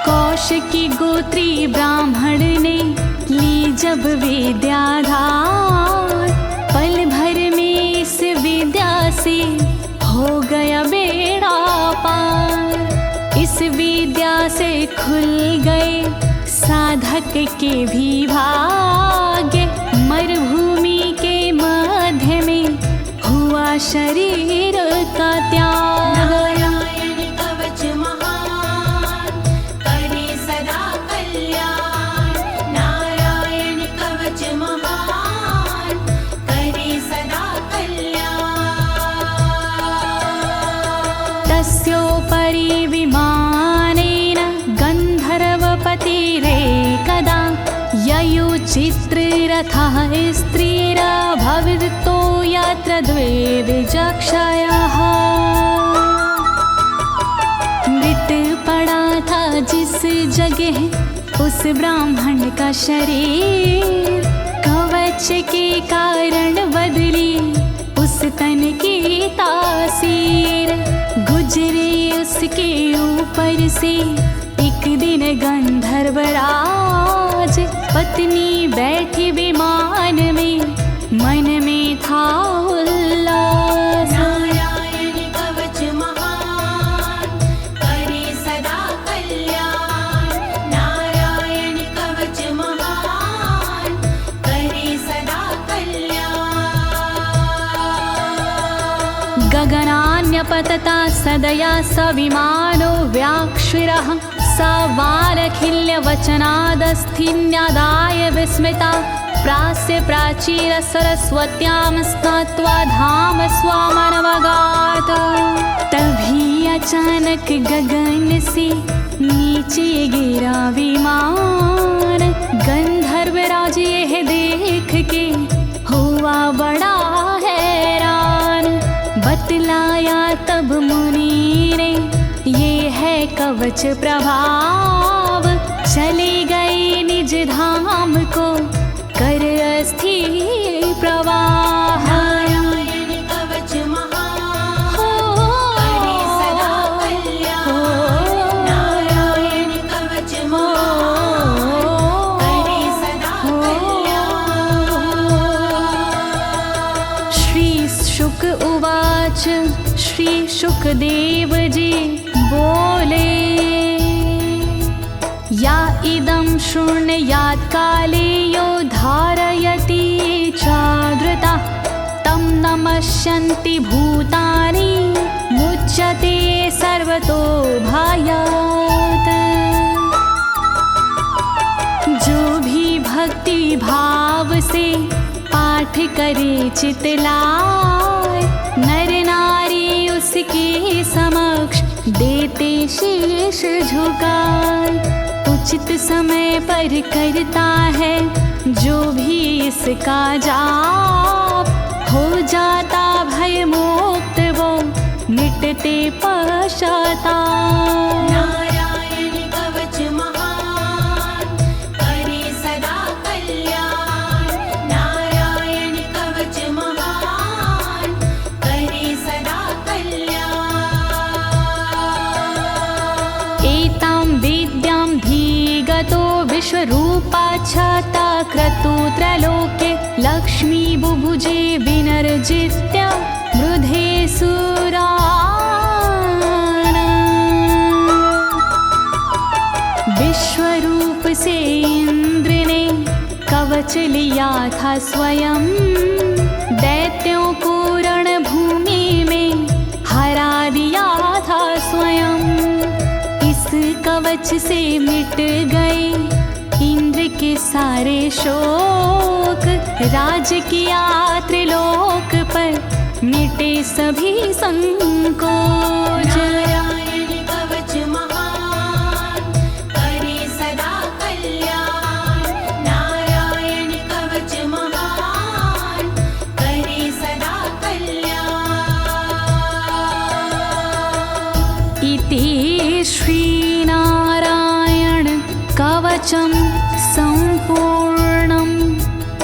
कौशिकी गोत्री ब्राह्मण ने ली जब विद्याधार, पल भर में इस विद्या से हो गया बेड़ा पार। इस विद्या से खुल गए साधक के भी भाग्य, मरुभूमि के मध्य में हुआ शरीर का त्याग। नारायण कवच महान, करे सदा कल्याण। नारायण कवच महान, करे सदा कल्याण। तस्योपरि विमानेन गन्धर्वपतिरेकदा, ययुचित्ररथः स्त्रीरभवितो यत्र द्वे विचक्षयः। मृत पड़ा था जिस जगह उस ब्राह्मण का शरीर, कवच के कारण बदली उस तन की तासीर। गुजरे उसके ऊपर से एक दिन गंधर्वराज, पत्नी बैठी विमान में, मन में था उल्लास। नारायण कवच महान, करे सदा कल्याण। नारायण कवच महान, करे सदा कल्याण। गगनान्यपतता सदया स विमानो व्याक्षिरः, स वालखिल्यवचनादस्थिन्यादाय विस्मिता, प्रास्य प्राचीर सरस्वत्यां स्नात्वा धाम स्वामनवगात। तभी अचानक गगन से नीचे गिरा विमान, गंधर्वराज यह देख के हुआ बड़ा हैरान। बतलाया तब मुनि ने ये है कवच प्रभाव, चले गए निज धाम को कर अस्थिर प्रवाह। नारायण कवच महान, करे सदा कल्याण। नारायण कवच महान, करे सदा कल्याण। श्री शुक उवाच, श्री शुकदेव जी बोले, या इदं शृणुयात् काले यो धारयति चादृता, तं नमस्यन्ति भूतानि मुच्यते सर्वतो भयात्। जो भी भक्ति भाव से पाठ करे चितलाय, नर नारी उसके समक्ष देते शीश झुकाए। उचित समय पर करता है जो भी इसका जाप, हो जाता भय मुक्त वो मिटते पश्चाताप। नारायण कवच महान, करे सदा कल्याण। नारायण कवच महान, करे सदा कल्याण। एतां विद्यां धीगतो विश्वरूपाच्छता क्रतु त्रलोके, लक्ष्मी बुभुजे विनर्जित्य मृधे सुराना। विश्वरूप से इंद्र ने कवच लिया था स्वयं, दैत्यों को रणभूमि में हरा दिया था स्वयं। इस कवच से मिट गए इंद्र के सारे शोक, राज किया त्रिलोक पर मिटे सभी संकोच। नारायण कवच महान करे सदा कल्याण, नारायण कवच महान करे सदा कल्याण। इति श्रीनारायण कवचं सम्पूर्णं,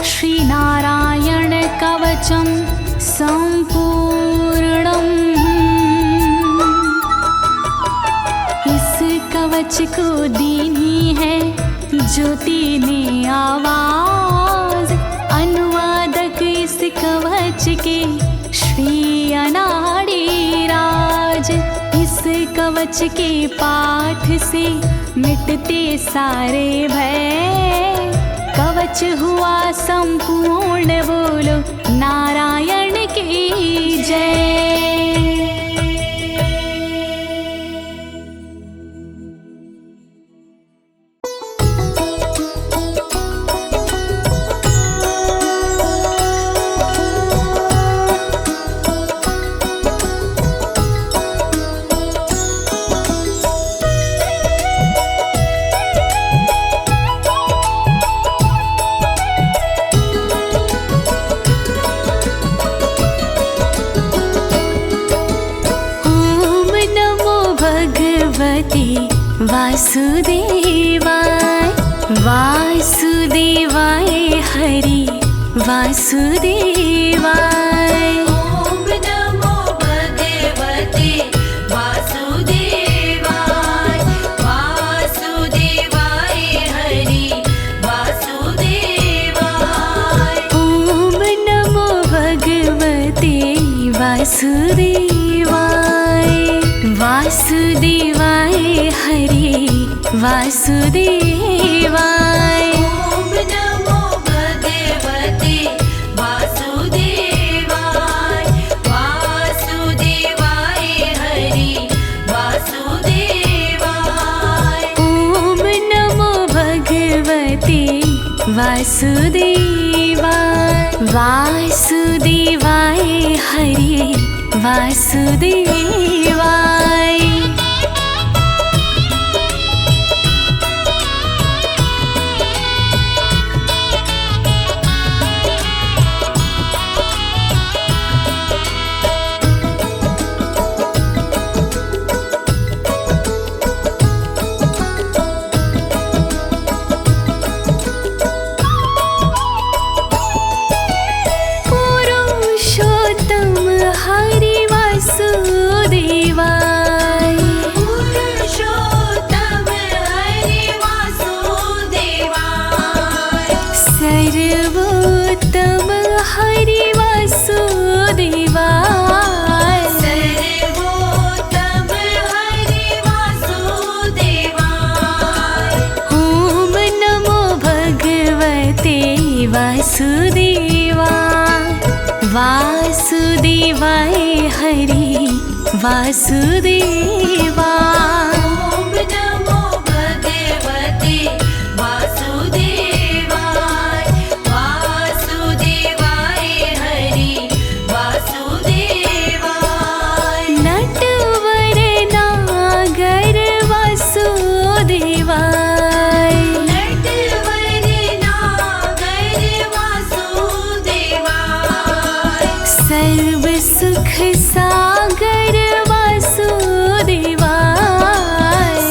श्रीनारायण कवचं सम्पूर्णम्। इस कवच को दीनी है ज्योति ने आवाज, अनुवादक इस कवच के श्री अनाड़ी राज। इस कवच के पाठ से मिटते सारे भय, कवच हुआ संपूर्ण, बोलो नारायण की जय। वासुदेवाय वासुदेवाय हरि वासुदेवाय। ओम नमो भगवते वासुदेवाय, वासुदेवाय हरि वासुदेवाय। ओम नमो भगवते वासुदेवाय, वासुदेवाय हरि वासुदेवाय। ओम नमो भगवते वासुदेवाय, वासुदेवाय हरि वासुदेवाय। ओम नमो भगवते वासुदेवाय, वासुदेवाय हरि वासुदेवाय। वासुदेवाय हरि वासुदेवा। ओम नमो भगवते वासुदेवाय, वासुदेवाय हरि वासुदेवाय। नटवर नागर वासुदेवाय, नटवर नागर वासुदेवाय। सर्व सुख सागर वासुदेवाय,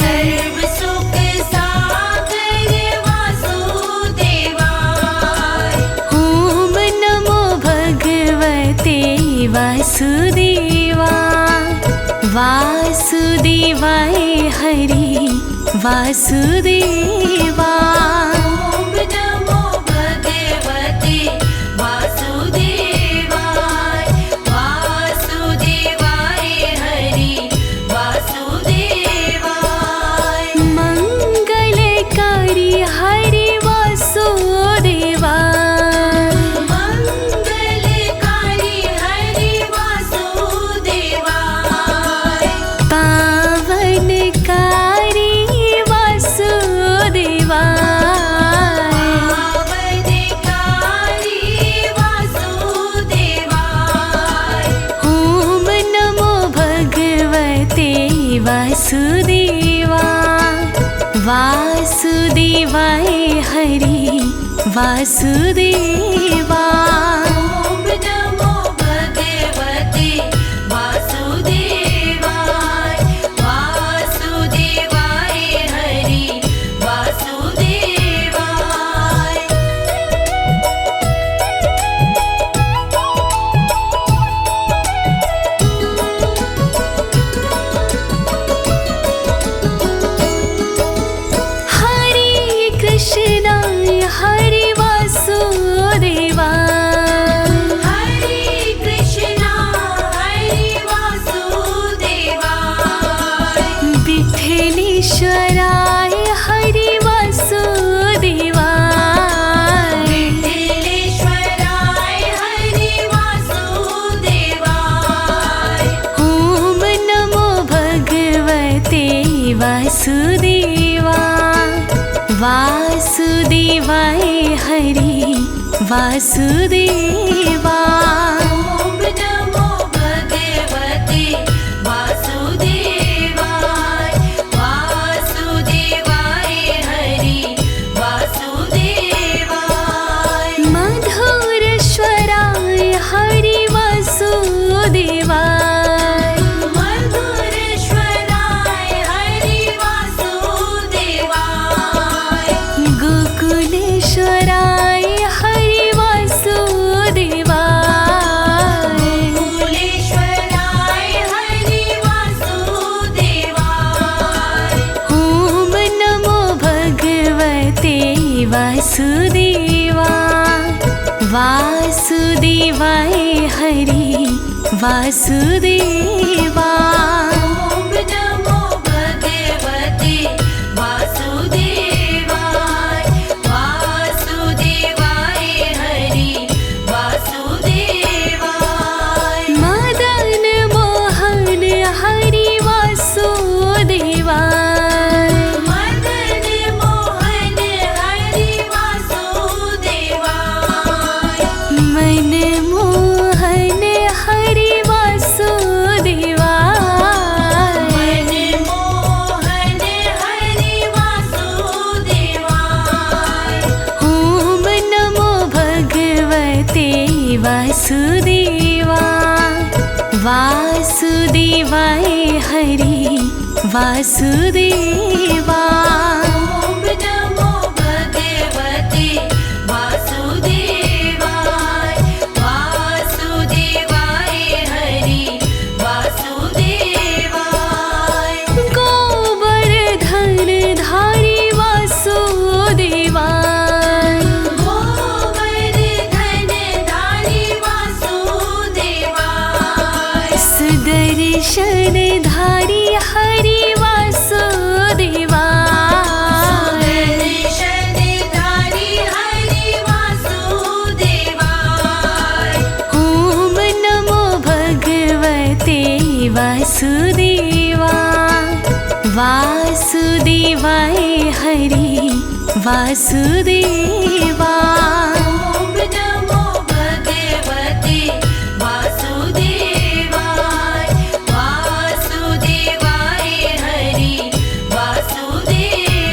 सर्व सुख सागर वासुदेवाय। ओम नमो भगवते वासुदेवा, वासुदेवाय हरि वासुदेवा। ओम नमो भगवते वासुदेवाय, वासुदेवा वासुदेवाय हरि वासुदेवा। ॐ नमो भगवते वासुदेवाय वासुदेवाय हरि वासुदेवाय। हरे कृष्णा हरे वासुदेवा हरे कृष्णा हरे वासुदेवा। विठ्ठलेश्वराय हरे वासुदेवा विठ्ठलेश्वराय हरे वासुदेवाय। ॐ नमो भगवते वासुदेवा वासुदेवाय हरि वासुदेवा। ॐ नमो भगवते वासुदेवाय वासुदेवाय हरि वासुदेवाय। मधुरेश्वराय हरि वासुदेवाय मधुरेश्वराय हरि वासुदेवाय। गोकुलेश्वराय हरि वासुदेवाय गोकुलेश्वराय हरि वासुदेवाय। ॐ नमो भगवते वासुदेवा वासुदेवाय हरि वासुदेवा। ॐ नमो भगवते वासुदेवाय वासुदेवाय हरि वासुदेवाय। मदन मोहन हरि वासुदेवाय मदन मोहन हरि वासुदेवाय। मनमोहन हरि वासुदेवाय मनमोहन हरि वासुदेवाय। ॐ नमो भगवते वासुदेवा वासुदेवाय हरि वासुदेवा। ॐ नमो भगवते वासुदेवाय वासुदेवाय हरि वासुदेवाय। गोवर्धन धारी वासुदेवाय गोवर्धन धारी वासुदेवाय। सुदर्शन धारी हरि वासुदेवाय सुदर्शन धारी हरि वासुदेवाय। ॐ नमो भगवते वासुदेवा वासुदेवाय हरि वासुदेवा। ॐ नमो भगवते वासुदेवाय वासुदेवाय हरि वासुदेवाय।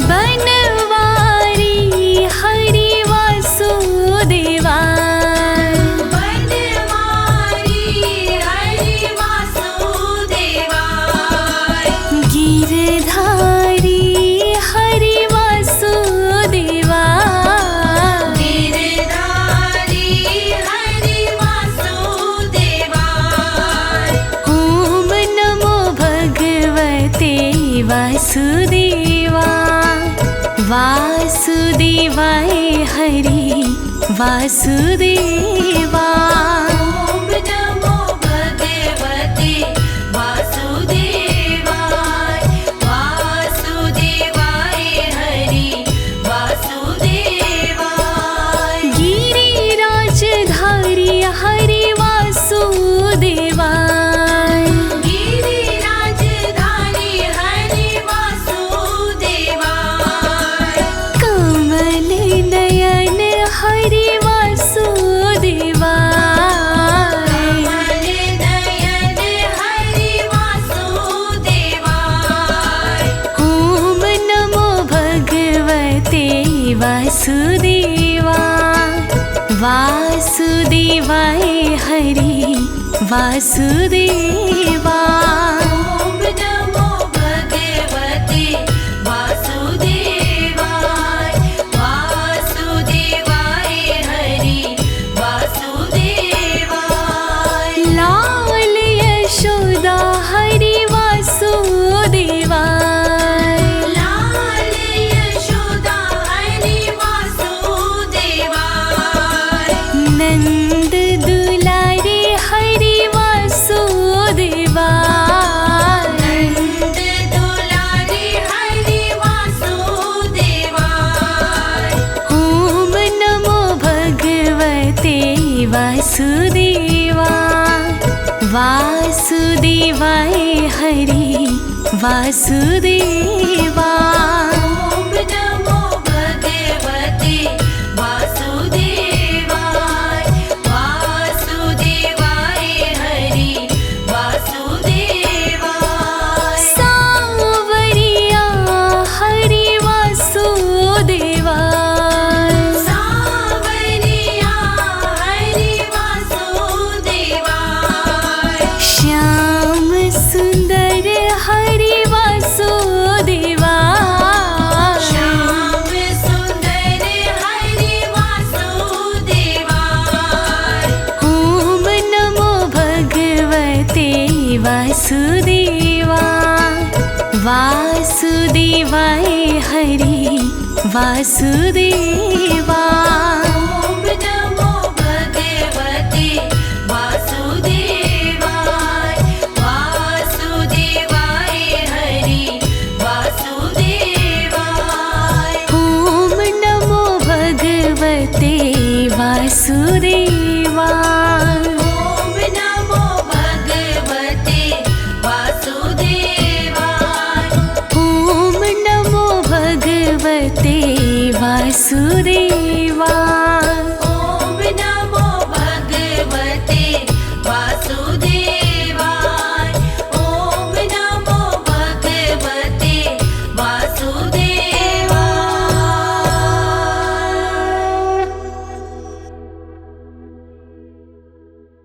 बनवारी हरि वासुदेवा बनवारी हरि वासुदेवाय। गिरधारी हरि वासुदेवा गिरधारी हरि वासुदेवाय। ॐ नमो भगवते वासुदेवा वासुदेवाय हरि वासुदेवा। ॐ नमो भगवते वासुदेवाय वासुदेवाय हरि वासुदेवाय। गिरिराजधारी हरि वासुदेवा गिरिराजधारी हरि वासुदेवाय। वासुदेवाय वासुदेवाय हरि वासुदेवाय। ओम नमो भगवते वासुदेवाय वासुदेवाय हरि वासुदेवाय। लाल यशोदा हरि वासुदेवाय लाल यशोदा हरि वासुदेवाय। नंद दुलारे हरि वासुदेवाय नंद दुलारे हरि वासुदेवाय। ओम नमो भगवते वासुदेवाय वासुदेवाय हरि वासुदेवाय। ओम नमो भगवते वासुदेवाय वासुदेवाय हरि वासुदेवाय। सावरिया हरि वासुदेवाय सावरिया हरि वासुदेवाय। श्याम सुंदर हरि वासुदेवाय श्याम सुंदर हरि वासुदेवाय। ओम नमो भगवते वासुदेवाय वासुदेवाय हरि वासुदेवाय। ओम नमो भगवते वासुदेवाय वासुदेवाय हरि वासुदेवाय। ओम नमो भगवते वासुदेवाय ओम नमो भगवते वासुदेवाय। ओम नमो भगवते वासुदेवाय।